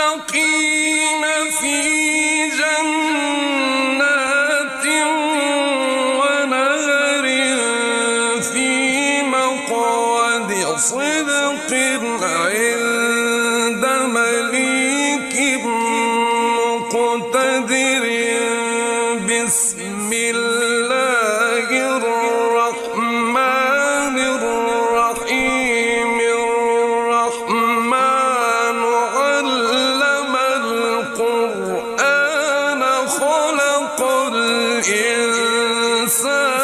للمتقين في جنات ونهر في مقعد صدق عند مليك مقتدر. بسم الله الرحمن الرحيم. الرحمن علم القرآن خلق الإنسان